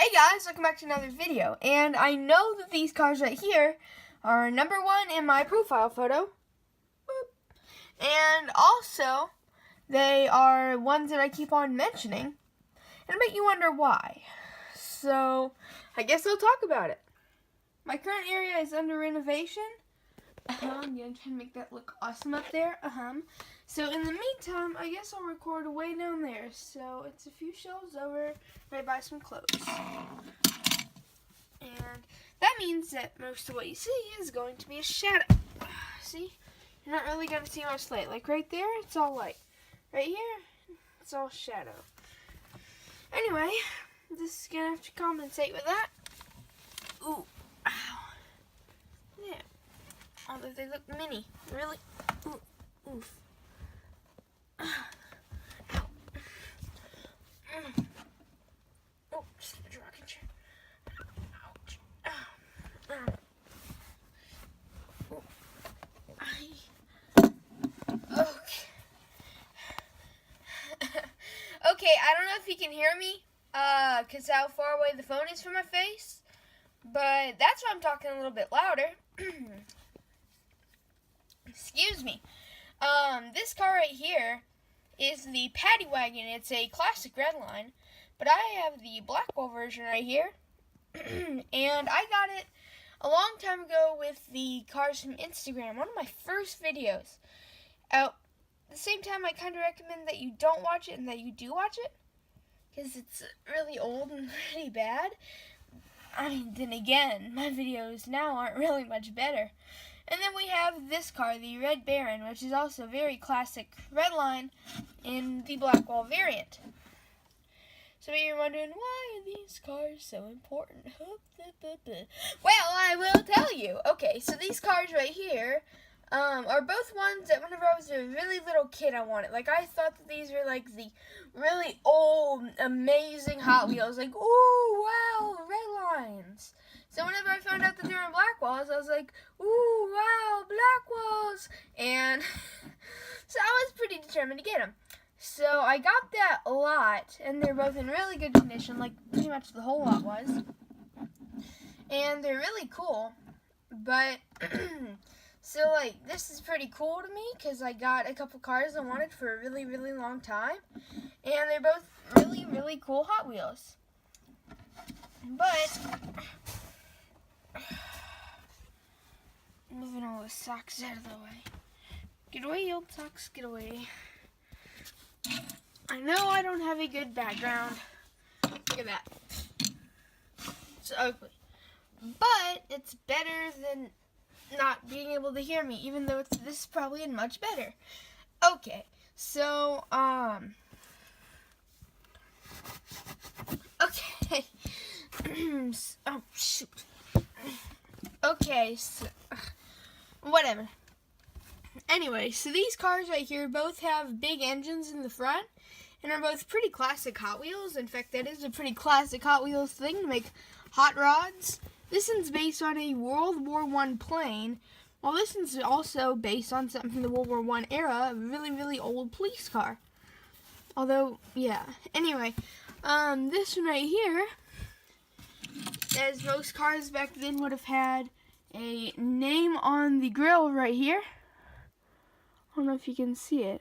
Hey guys, welcome back to another video. And I know that these cars right here are number one in my profile photo. And also, they are ones that I keep on mentioning. And I bet you wonder why. So, I guess I'll talk about it. My current area is under renovation. I'm going to try to make that look awesome up there. So in the meantime, I guess I'll record way down there. So it's a few shelves over right by some clothes. And that means that most of what you see is going to be a shadow. See? You're not really going to see much light. Like right there, it's all light. Right here, it's all shadow. Anyway, this is going to have to compensate with that. Ooh. Ow. Yeah. Although they look mini. Really? Ooh. Oof. Ow. Oh, just a rocking chair. Ouch. Ow. Oh. Okay. Okay, I don't know if you can hear me, because how far away the phone is from my face, but that's why I'm talking a little bit louder. Excuse me. This car right here is the Paddy Wagon. It's a classic Redline, but I have the Blackwalls version right here, and I got it a long time ago with the cars from Instagram, one of my first videos. At the same time, I kind of recommend that you don't watch it and that you do watch it, because it's really old and pretty bad. I mean, then again, my videos now aren't really much better. And then we have this car, the red Barron, which is also very classic Redline in the Blackwalls variant. So you're wondering, why are these cars so important? Well, I will tell you. Okay, so these cars right here are both ones that whenever I was a really little kid I wanted. Like, I thought that these were like the really old, amazing Hot Wheels. Like, ooh, wow, Redlines. So whenever I found out that they were in Blackwalls, I was like, ooh, wow, Blackwalls. And so I was pretty determined to get them. So I got that a lot, and they're both in really good condition, like pretty much the whole lot was. And they're really cool. But, so like, this is pretty cool to me, because I got a couple cars I wanted for a really, really long time. And they're both really, really cool Hot Wheels. But moving all the socks out of the way. Get away, old socks, get away. I know I don't have a good background. Look at that. It's ugly. But it's better than not being able to hear me, even though this is probably much better. Okay, so, okay. Oh, shoot. Okay, so, whatever. Anyway, so these cars right here both have big engines in the front and are both pretty classic Hot Wheels. In fact, that is a pretty classic Hot Wheels thing to make hot rods. This one's based on a World War I plane, while this one's also based on something from the World War I era, a really, really old police car. Although, yeah. Anyway, this one right here, as most cars back then would have had a name on the grill right here. I don't know if you can see it.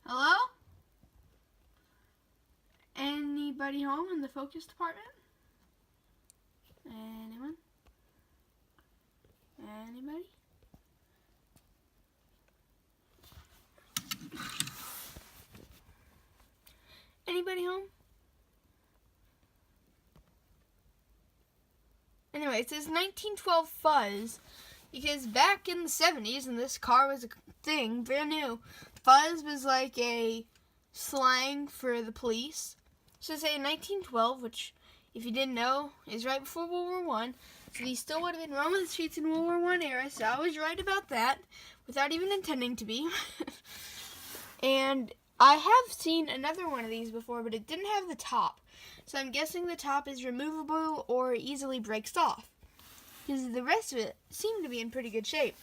Hello? Anybody home in the focus department? Anyone? Anybody? Anybody home? Anyway, it says 1912 Fuzz, because back in the 70s, and this car was a thing, brand new, Fuzz was like a slang for the police. So say 1912, which, if you didn't know, is right before World War I, so these still would have been roaming the streets in World War I era, so I was right about that, without even intending to be. And I have seen another one of these before, but it didn't have the top. So I'm guessing the top is removable or easily breaks off, because the rest of it seemed to be in pretty good shape.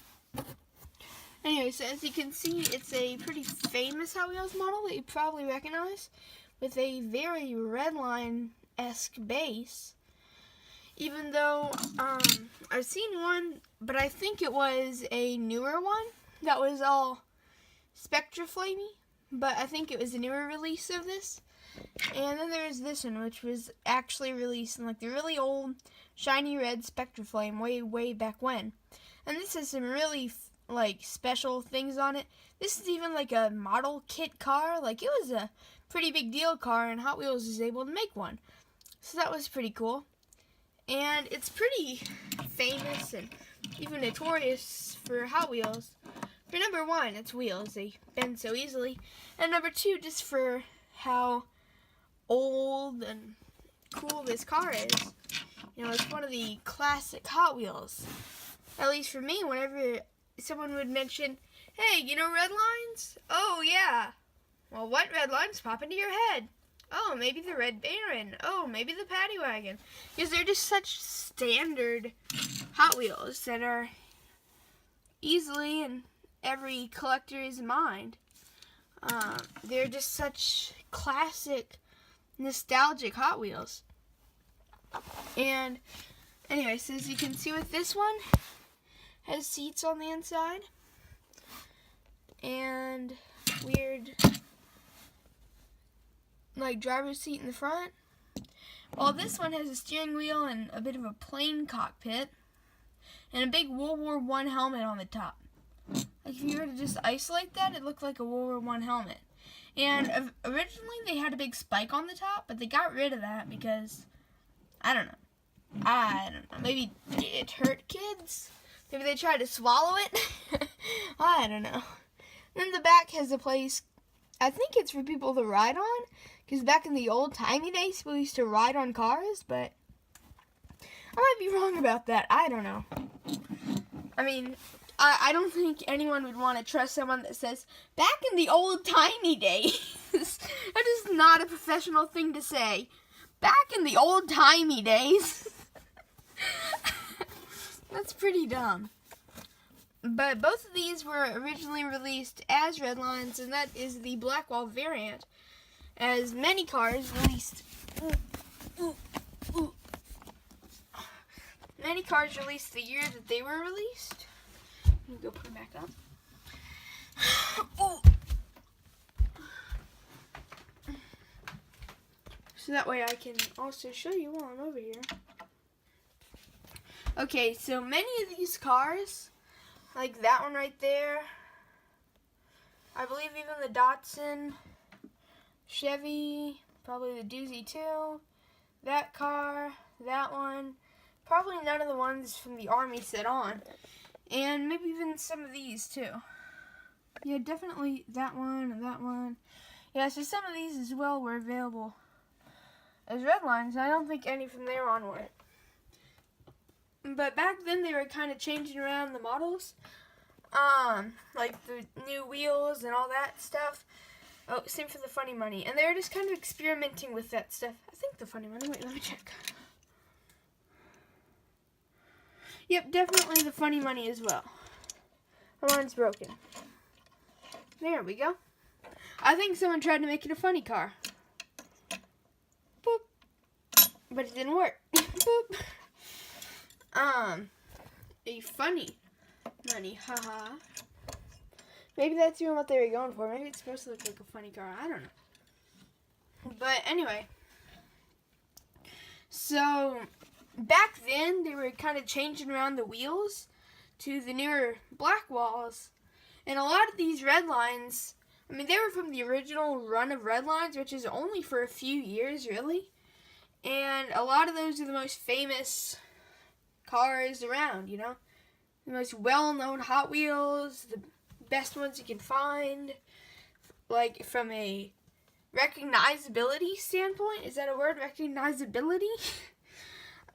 Anyway, so as you can see, it's a pretty famous Hot Wheels model that you probably recognize, with a very Redline-esque base. Even though I've seen one, but I think it was a newer one that was all Spectra Flamey, but I think it was a newer release of this. And then there's this one, which was actually released in like the really old shiny red Spectra Flame way back when. And this has some really like special things on it. This is even like a model kit car. Like, it was a pretty big deal car, and Hot Wheels was able to make one. So that was pretty cool. And it's pretty famous and even notorious for Hot Wheels. For number one, it's wheels. They bend so easily. And number two, just for how old and cool this car is. You know, it's one of the classic Hot Wheels. At least for me, whenever someone would mention, hey, you know Redlines? Oh, yeah. Well, what Redlines pop into your head? Oh, maybe the Red Baron. Oh, maybe the Paddy Wagon. Because they're just such standard Hot Wheels that are easily in every collector's mind. They're just such classic, nostalgic Hot Wheels. And anyway, so as you can see with this one, has seats on the inside and weird like driver's seat in the front, while this one has a steering wheel and a bit of a plane cockpit and a big World War I helmet on the top. Like, if you were to just isolate that, it looked like a World War I helmet. And originally they had a big spike on the top, but they got rid of that because I don't know, maybe it hurt kids. Maybe they tried to swallow it. I don't know. Then the back has a place, I think it's for people to ride on, because back in the old-timey days, we used to ride on cars, but I might be wrong about that. I don't know. I mean, I don't think anyone would want to trust someone that says, back in the old-timey days. That is not a professional thing to say. Back in the old-timey days. That's pretty dumb. But both of these were originally released as Redlines, and that is the Blackwall variant. As many cars released... Many cars released the year that they were released. Let me go put them back up. So that way I can also show you while I'm over here. Okay, so many of these cars, like that one right there, I believe even the Datsun, Chevy, probably the Doozy too, that car, that one, probably none of the ones from the Army set on, and maybe even some of these too. Yeah, definitely that one and that one. Yeah, so some of these as well were available as Redlines. I don't think any from there on were. But back then they were kind of changing around the models, like the new wheels and all that stuff. Oh, same for the Funny Money, and they were just kind of experimenting with that stuff. I think the Funny Money. Wait, let me check. Yep, definitely the Funny Money as well. Mine's broken. There we go. I think someone tried to make it a funny car. Boop. But it didn't work. Boop. A Funny Money, haha. Maybe that's even what they were going for. Maybe it's supposed to look like a funny car. I don't know. But anyway. So, back then, they were kind of changing around the wheels to the newer Blackwalls. And a lot of these Redlines, I mean, they were from the original run of Redlines, which is only for a few years, really. And a lot of those are the most famous cars around, you know. The most well-known Hot Wheels, the best ones you can find. Like, from a recognizability standpoint, is that a word, recognizability?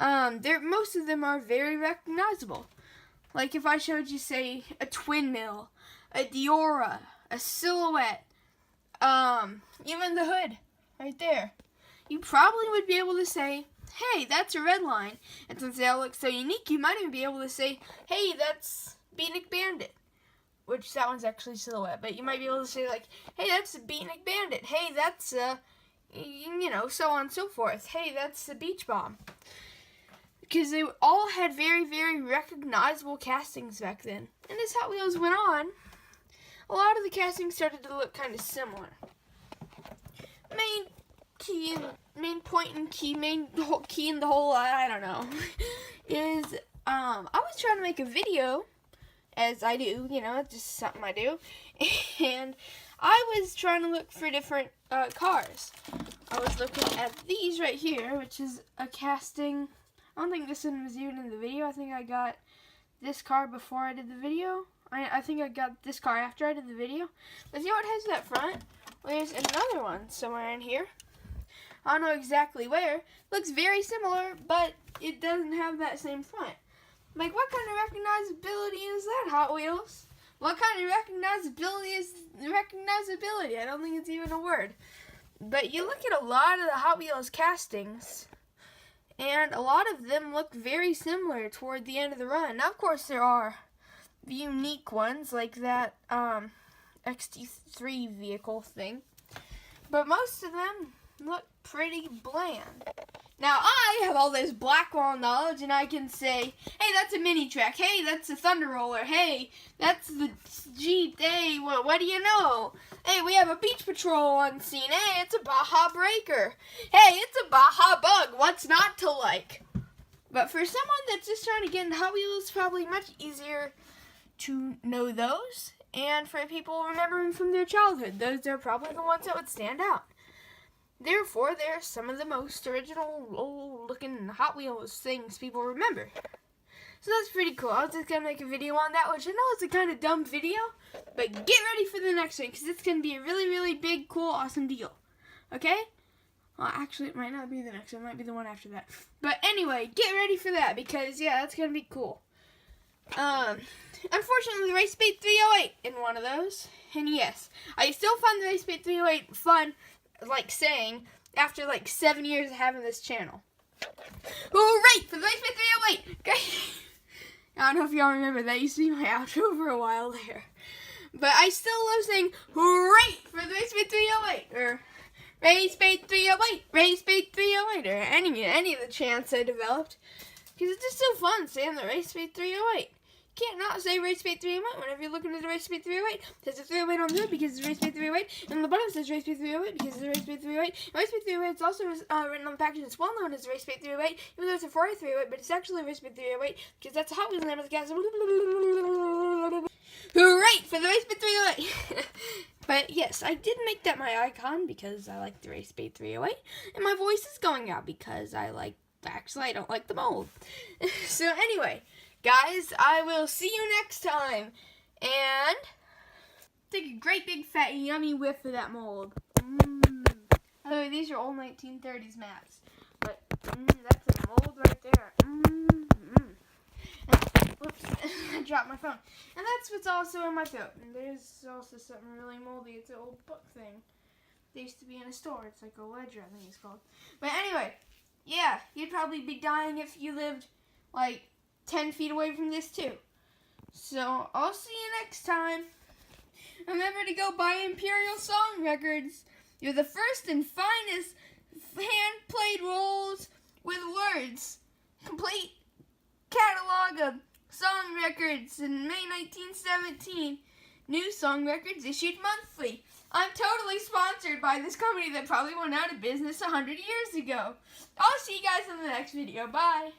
Most of them are very recognizable. Like if I showed you, say, a Twin Mill, a Diora, a Silhouette, even the hood, right there. You probably would be able to say, hey, that's a Redline. And since they all look so unique, you might even be able to say, hey, that's Beatnik Bandit. which that one's actually Silhouette, but you might be able to say like, hey, that's the Beatnik Bandit. Hey, that's you know, so on and so forth. Hey, that's the Beach Bomb. Because they all had very, very recognizable castings back then. And as Hot Wheels went on, a lot of the castings started to look kind of similar. Main key in the whole, I don't know, is I was trying to make a video, as I do, you know, it's just something I do, and I was trying to look for different cars. I was looking at these right here, which is a casting. I don't think this one was even in the video. I think I got this car before I did the video. I think I got this car after I did the video. But see what has that front? Well, there's another one somewhere in here. I don't know exactly where. Looks very similar, but it doesn't have that same front. Like, what kind of recognizability is that, Hot Wheels? What kind of recognizability is recognizability? I don't think it's even a word. But you look at a lot of the Hot Wheels castings, and a lot of them look very similar toward the end of the run. Now, of course, there are unique ones, like that XT3 vehicle thing. But most of them look pretty bland. Now, I have all this Blackwall knowledge, and I can say, hey, that's a mini track. Hey, that's a Thunder Roller. Hey, that's the Jeep. Hey, what do you know? Hey, we have a Beach Patrol on scene. Hey, it's a Baja Breaker. Hey, it's a Baja Bug. What's not to like? But for someone that's just trying to get into Hot Wheels, it's probably much easier to know those. And for people remembering from their childhood, those are probably the ones that would stand out. Therefore, they're some of the most original, old-looking Hot Wheels things people remember. So that's pretty cool. I was just going to make a video on that, which I know is a kind of dumb video, but get ready for the next one, because it's going to be a really, really big, cool, awesome deal. Okay? Well, actually, it might not be the next one. It might be the one after that. But anyway, get ready for that, because, yeah, that's going to be cool. Unfortunately, the Race Bait 308 in one of those. And yes, I still find the Race Bait 308 fun, like saying, after like 7 years of having this channel. Hooray for the Race Bait 308! Okay. I don't know if y'all remember, that used to be my outro for a while there. But I still love saying, hooray for the Race Bait 308, or Race Bait 308, Race Bait 308, or any of the chants I developed. Because it's just so fun saying the Race Bait 308. Can't not say Race Bait 308 whenever you're looking at the Race Bait 308. There's a 308 on the hood because it's Race Bait 308, and on the bottom says Race Bait 308 because it's Race Bait 308. And Race Bait 308 is also written on the package. It's well known as Race Bait 308, even though it's a 4A308, but it's actually Race Bait 308 because that's a Hot Wheels name of the gas. Hooray for the Race Bait 308! But yes, I did make that my icon because I like the Race Bait 308, and my voice is going out because I don't like the mold. So anyway, guys, I will see you next time. And take a great big fat yummy whiff of that mold. By the way, these are old 1930s maps. But that's a mold right there. Whoops, I dropped my phone. And that's what's also in my throat. And there's also something really moldy. It's an old book thing. They used to be in a store. It's like a ledger, I think it's called. But anyway, yeah, you'd probably be dying if you lived like 10 feet away from this too. So I'll see you next time. Remember to go buy Imperial Song Records. You're the first and finest hand-played rolls with words. Complete catalog of song records in May 1917. New song records issued monthly. I'm totally sponsored by this company that probably went out of business 100 years ago. I'll see you guys in the next video. Bye.